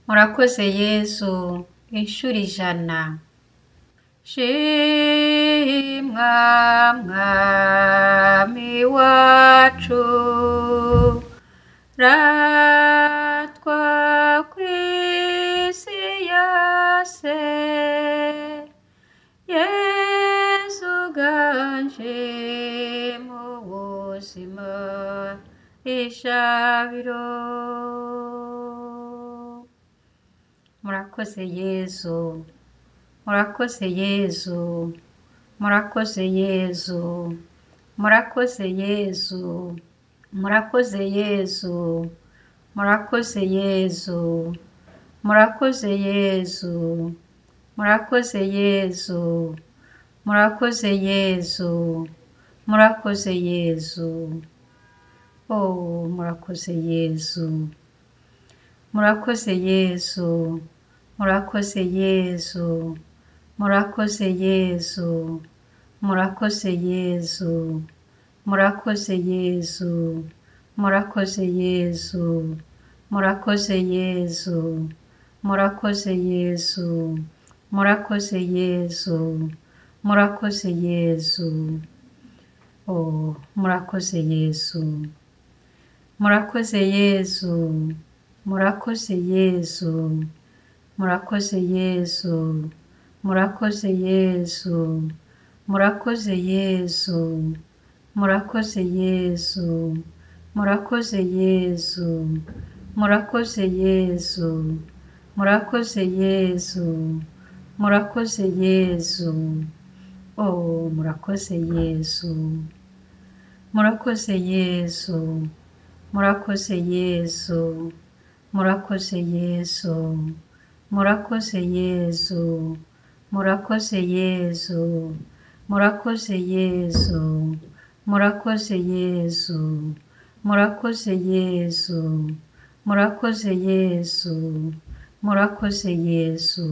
Murakoze Yezu, inshuro 100. Shimwa Mwami wacu, ratwa kw'isi yose, Yezu uganje mu buzima ishabiro. Murakoze Yezu, murakoze Yezu, murakoze Yezu, murakoze Yezu, murakoze Yezu, murakoze Yezu, murakoze Yezu, murakoze Yezu, murakoze Yezu, murakoze Yezu. Oh, murakoze Yezu, murakoze Yezu, murakoze Yezu, murakoze Yezu, murakoze Yezu, murakoze Yezu, murakoze Yezu, murakoze Yezu, murakoze Yezu, murakoze Yezu, murakoze Yezu. Oh, murakoze Yezu, murakoze Yezu, murakoze Yezu, murakoze Yezu, murakoze Yezu, murakoze Yezu, murakoze Yezu, murakoze Yezu, murakoze Yezu, murakoze Yezu, murakoze Yezu. Oh, murakoze Yezu, murakoze Yezu, murakoze Yezu, murakoze Yezu, murakoze Yezu, murakoze Yezu, murakoze Yezu, murakoze Yezu, murakoze Yezu, murakoze Yezu, murakoze Yezu.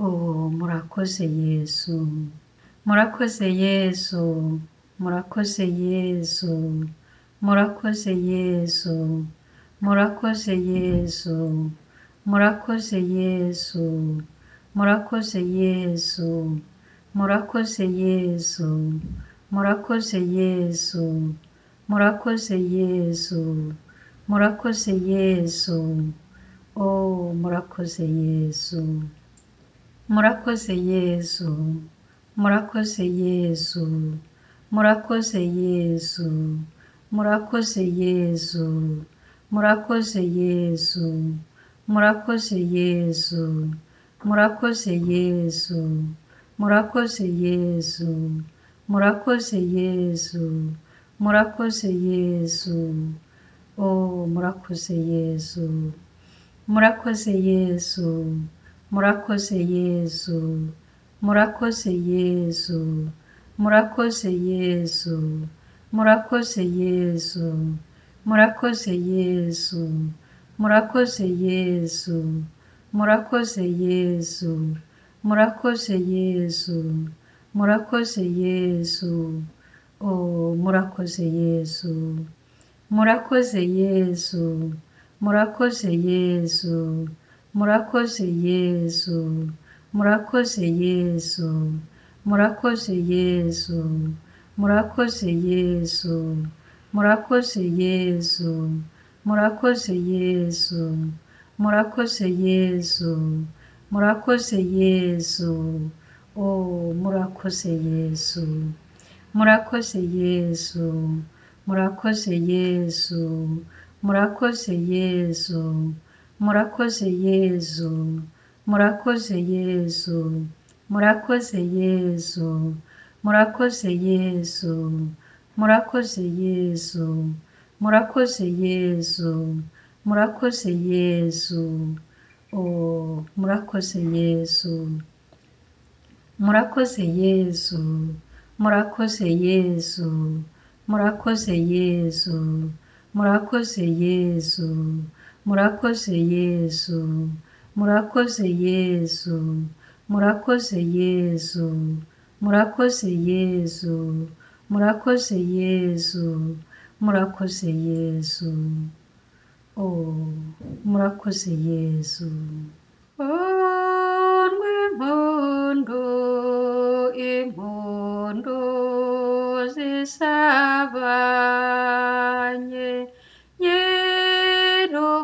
Oh, murakoze Yezu, murakoze Yezu, murakoze Yezu, murakoze Yezu, murakoze Yezu, murakoze Yezu, murakoze Yezu, murakoze Yezu, murakoze Yezu, murakoze Yezu, murakoze Yezu. Oh, murakoze Yezu, murakoze Yezu, murakoze Yezu, murakoze Yezu, murakoze Yezu, murakoze Yezu, murakoze Yezu, murakoze Yezu, murakoze Yezu, murakoze Yezu, murakoze Yezu. Oh, murakoze Yezu, murakoze Yezu, murakoze Yezu, murakoze Yezu, murakoze Yezu, murakoze Yezu, murakoze Yezu, murakoze Yezu, murakoze Yezu, murakoze Yezu, murakoze Yezu. Oh, murakoze Yezu, murakoze Yezu, murakoze Yezu, murakoze Yezu, murakoze Yezu, murakoze Yezu, murakoze Yezu, murakoze Yezu, murakoze Yezu, murakoze Yezu, murakoze Yezu. Oh, murakoze Yezu, murakoze Yezu, murakoze Yezu, murakoze Yezu, murakoze Yezu, murakoze Yezu, murakoze Yezu, murakoze Yezu, murakoze Yezu, murakoze Yezu, murakoze Yezu. Oh, murakoze Yezu, murakoze Yezu, murakoze Yezu, murakoze Yezu, murakoze Yezu, murakoze Yezu, murakoze Yezu, murakoze Yezu, murakoze Yezu, murakoze Yezu, murakoze Yezu. Oh, murakoze Yezu. Ondwe impundu, impundu zisabanye, nyir'ubuntu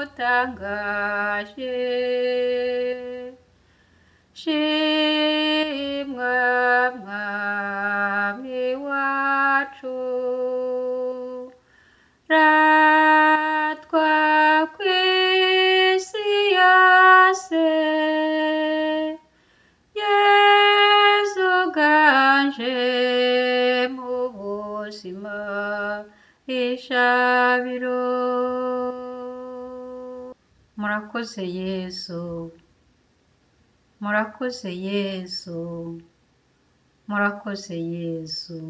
butangaje. Shimwa Mwami wacu, ratwa kw'isi yose, Yezu uganje mu buzima ishabiro. Murakoze Yezu, murakoze Yezu, murakoze Yezu.